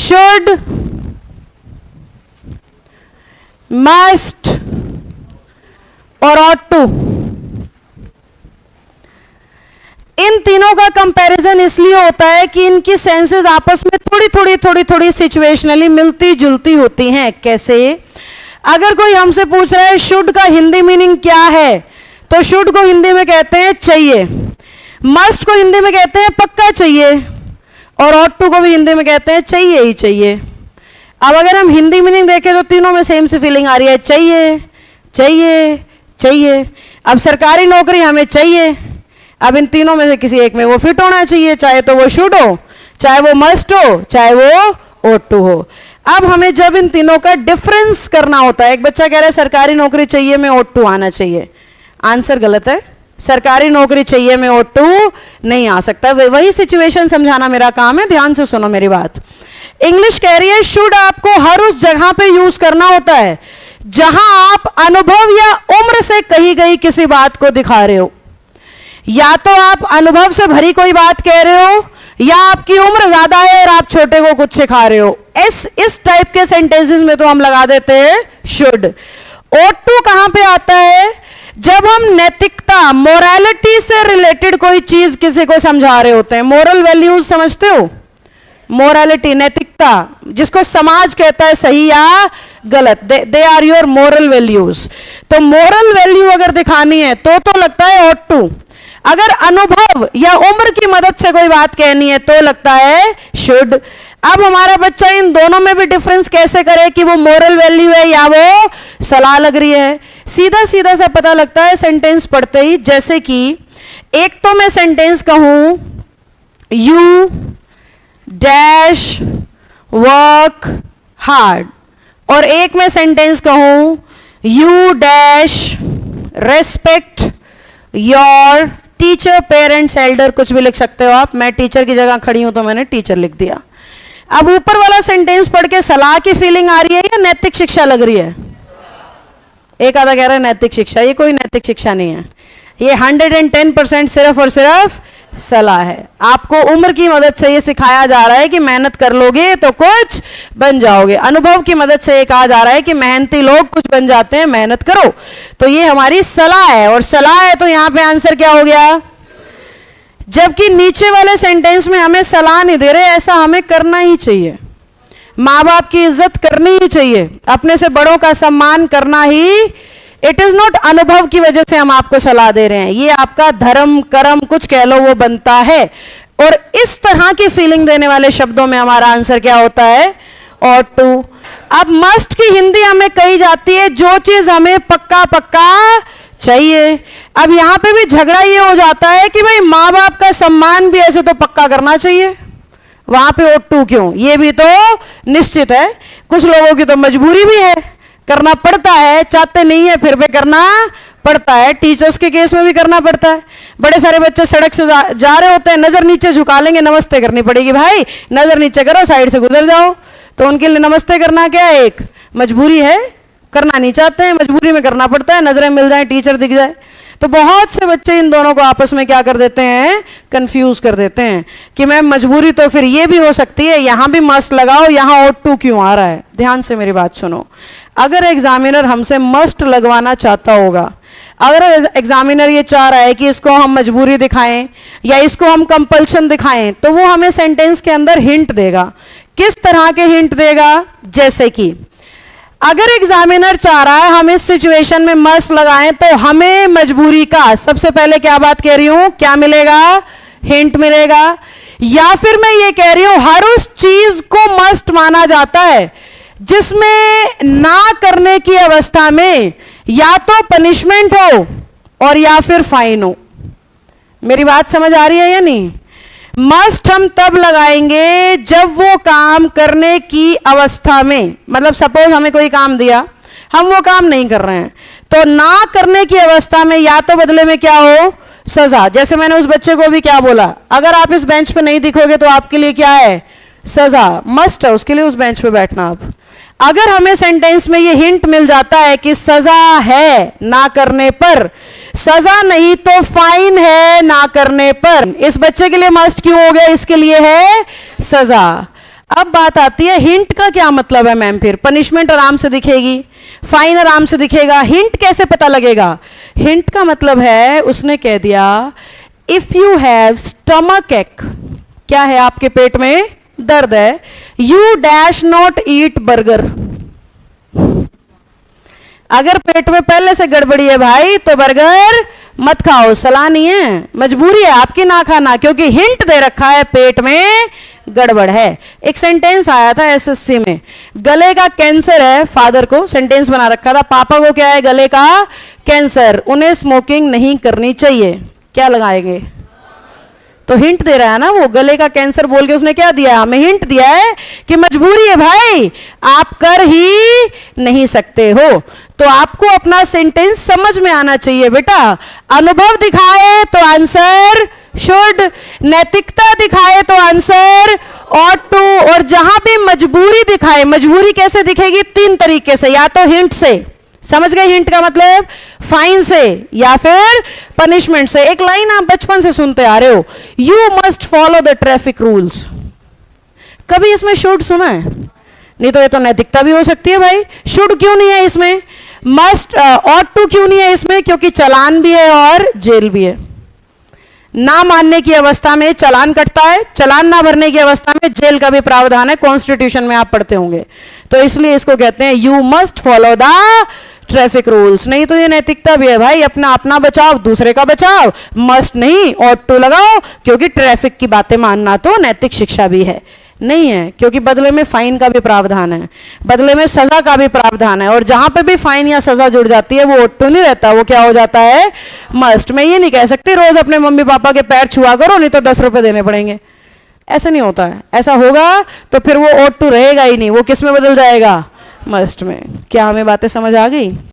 Should, must और ought to. इन तीनों का कंपैरिजन इसलिए होता है कि इनकी सेंसेस आपस में थोड़ी थोड़ी सिचुएशनली मिलती जुलती होती हैं। कैसे? अगर कोई हमसे पूछ रहा है शुड का हिंदी मीनिंग क्या है, तो शुड को हिंदी में कहते हैं चाहिए, मस्ट को हिंदी में कहते हैं पक्का चाहिए, और ऑट टू को भी हिंदी में कहते हैं चाहिए ही चाहिए। अब अगर हम हिंदी मीनिंग देखें तो तीनों में सेम सी फीलिंग आ रही है, चाहिए चाहिए चाहिए। अब सरकारी नौकरी हमें चाहिए, अब इन तीनों में से किसी एक में वो फिट होना चाहिए, चाहे तो वो शुड हो, चाहे वो मस्ट हो, चाहे वो ought to हो। अब हमें जब इन तीनों का डिफरेंस करना होता है, एक बच्चा कह रहा है सरकारी नौकरी चाहिए में ought to आना चाहिए, आंसर गलत है। सरकारी नौकरी चाहिए में ought to नहीं आ सकता। वही सिचुएशन समझाना मेरा काम है, ध्यान से सुनो मेरी बात। इंग्लिश कह रही है शुड आपको हर उस जगह पे यूज करना होता है जहां आप अनुभव या उम्र से कही गई किसी बात को दिखा रहे हो। या तो आप अनुभव से भरी कोई बात कह रहे हो, या आपकी उम्र ज्यादा है और आप छोटे को कुछ सिखा रहे हो। इस टाइप के सेंटेंसेस में तो हम लगा देते हैं शुड। ought to कहां पे आता है? जब हम नैतिकता, मोरालिटी से रिलेटेड कोई चीज किसी को समझा रहे होते हैं। मोरल वैल्यूज समझते हो? मोरालिटी, नैतिकता, जिसको समाज कहता है सही या गलत, they are your moral values. तो मोरल वैल्यू अगर दिखानी है तो लगता है ought to। अगर अनुभव या उम्र की मदद से कोई बात कहनी है तो लगता है शुड। अब हमारा बच्चा इन दोनों में भी डिफरेंस कैसे करे कि वो मोरल वैल्यू है या वो सलाह लग रही है? सीधा सीधा सा पता लगता है सेंटेंस पढ़ते ही। जैसे कि एक तो मैं सेंटेंस कहूं यू डैश वर्क हार्ड, और एक मैं सेंटेंस कहूं you dash respect your teacher, parents, Elder, कुछ भी लिख सकते हो आप। मैं टीचर की जगह खड़ी हूं तो मैंने टीचर लिख दिया। अब ऊपर वाला सेंटेंस पढ़ के सलाह की फीलिंग आ रही है या नैतिक शिक्षा लग रही है? एक आधा कह रहा है नैतिक शिक्षा, ये कोई नैतिक शिक्षा नहीं है, ये 110% सिर्फ और सिर्फ सलाह है। आपको उम्र की मदद से ये सिखाया जा रहा है कि मेहनत कर लोगे तो कुछ बन जाओगे। अनुभव की मदद से ये कहा जा रहा है कि मेहनती लोग कुछ बन जाते हैं, मेहनत करो। तो ये हमारी सलाह है, और सलाह है तो यहां पे आंसर क्या हो गया? जबकि नीचे वाले सेंटेंस में हमें सलाह नहीं दे रहे, ऐसा हमें करना ही चाहिए। माँ बाप की इज्जत करनी ही चाहिए, अपने से बड़ों का सम्मान करना ही। इट इज नॉट अनुभव की वजह से हम आपको सलाह दे रहे हैं, ये आपका धर्म कर्म कुछ कह लो वो बनता है। और इस तरह की फीलिंग देने वाले शब्दों में हमारा आंसर क्या होता है? ought to। अब मस्ट की हिंदी हमें कही जाती है जो चीज हमें पक्का पक्का चाहिए। अब यहां पे भी झगड़ा ये हो जाता है कि भाई माँ बाप का सम्मान भी ऐसे तो पक्का करना चाहिए, वहां पे ought to क्यों? ये भी तो निश्चित है। कुछ लोगों की तो मजबूरी भी है, करना पड़ता है, चाहते नहीं है फिर भी करना पड़ता है। टीचर्स के केस में भी करना पड़ता है। बड़े सारे बच्चे सड़क से जा रहे होते हैं, नजर नीचे झुका लेंगे, नमस्ते करनी पड़ेगी, भाई नजर नीचे करो, साइड से गुजर जाओ। तो उनके लिए नमस्ते करना क्या है? एक मजबूरी है, करना नहीं चाहते हैं, मजबूरी में करना पड़ता है, नजरें मिल जाए, टीचर दिख जाए। तो बहुत से बच्चे इन दोनों को आपस में क्या कर देते हैं? कंफ्यूज कर देते हैं कि मैं मजबूरी तो फिर ये भी हो सकती है, यहां भी मस्ट लगाओ, यहां ought to क्यों आ रहा है? ध्यान से मेरी बात सुनो। अगर एग्जामिनर हमसे मस्ट लगवाना चाहता होगा, अगर एग्जामिनर ये चाह रहा है कि इसको हम मजबूरी दिखाएं या इसको हम कंपल्शन दिखाएं, तो वो हमें सेंटेंस के अंदर हिंट देगा। किस तरह के हिंट देगा? जैसे कि अगर एग्जामिनर चाह रहा है हम इस सिचुएशन में मस्ट लगाएं, तो हमें मजबूरी का सबसे पहले क्या बात कह रही हूं, क्या मिलेगा? हिंट मिलेगा। या फिर मैं ये कह रही हूं हर उस चीज को मस्ट माना जाता है जिसमें ना करने की अवस्था में या तो पनिशमेंट हो और या फिर फाइन हो। मेरी बात समझ आ रही है या नहीं? मस्ट हम तब लगाएंगे जब वो काम करने की अवस्था में, मतलब सपोज हमें कोई काम दिया, हम वो काम नहीं कर रहे हैं, तो ना करने की अवस्था में या तो बदले में क्या हो? सजा। जैसे मैंने उस बच्चे को भी क्या बोला, अगर आप इस बेंच पे नहीं दिखोगे तो आपके लिए क्या है? सजा। मस्ट है उसके लिए उस बेंच पे बैठना। आप अगर हमें सेंटेंस में ये हिंट मिल जाता है कि सजा है ना करने पर, सजा नहीं तो फाइन है ना करने पर, इस बच्चे के लिए मस्ट क्यों हो गया? इसके लिए है सजा। अब बात आती है हिंट का क्या मतलब है मैम। फिर पनिशमेंट आराम से दिखेगी, फाइन आराम से दिखेगा, हिंट कैसे पता लगेगा। हिंट का मतलब है उसने कह दिया इफ यू हैव स्टमक एक, क्या है आपके पेट में दर्द है, you dash not eat burger. अगर पेट में पहले से गड़बड़ी है भाई तो बर्गर मत खाओ, सलाह नहीं है, मजबूरी है आपकी ना खाना, क्योंकि हिंट दे रखा है पेट में गड़बड़ है। एक सेंटेंस आया था एसएससी में, गले का कैंसर है, फादर को सेंटेंस बना रखा था, पापा को क्या है गले का कैंसर, उन्हें स्मोकिंग नहीं करनी चाहिए, क्या लगाएंगे। तो हिंट दे रहा है ना वो, गले का कैंसर बोल के उसने क्या दिया हमें, हिंट दिया है कि मजबूरी है भाई, आप कर ही नहीं सकते हो। तो आपको अपना सेंटेंस समझ में आना चाहिए बेटा। अनुभव दिखाए तो आंसर शुड, नैतिकता दिखाए तो आंसर ought to, और जहां भी मजबूरी दिखाए, मजबूरी कैसे दिखेगी, 3 तरीके से, या तो हिंट से, समझ गए हिंट का मतलब, फाइन से, या फिर पनिशमेंट से। एक लाइन आप बचपन से सुनते आ रहे हो, you must follow the traffic rules, कभी इसमें शुड सुना है? नहीं तो ये तो नैतिकता भी हो सकती है भाई। शुड क्यों नहीं है इसमें, मस्ट ought to क्यों नहीं है इसमें, क्योंकि चालान भी है और जेल भी है। ना मानने की अवस्था में चालान कटता है, चालान ना भरने की अवस्था में जेल का भी प्रावधान है, कॉन्स्टिट्यूशन में आप पढ़ते होंगे। तो इसलिए इसको कहते हैं you must follow the traffic rules. नहीं तो ये नैतिकता भी है भाई, अपना अपना बचाव दूसरे का बचाव, मस्ट नहीं ought to लगाओ, क्योंकि ट्रैफिक की बातें मानना तो नैतिक शिक्षा भी है, नहीं है, क्योंकि बदले में फाइन का भी प्रावधान है, बदले में सजा का भी प्रावधान है, और जहां पे भी फाइन या सजा जुड़ जाती है वो ought to नहीं रहता, वो क्या हो जाता है मस्ट। मैं ये नहीं कह सकती रोज अपने मम्मी पापा के पैर छुआ करो नहीं तो 10 रुपए देने पड़ेंगे, ऐसा नहीं होता है। ऐसा होगा तो फिर वो ought to रहेगा ही नहीं, वो किस में बदल जाएगा, मस्ट में। क्या हमें बातें समझ आ गई?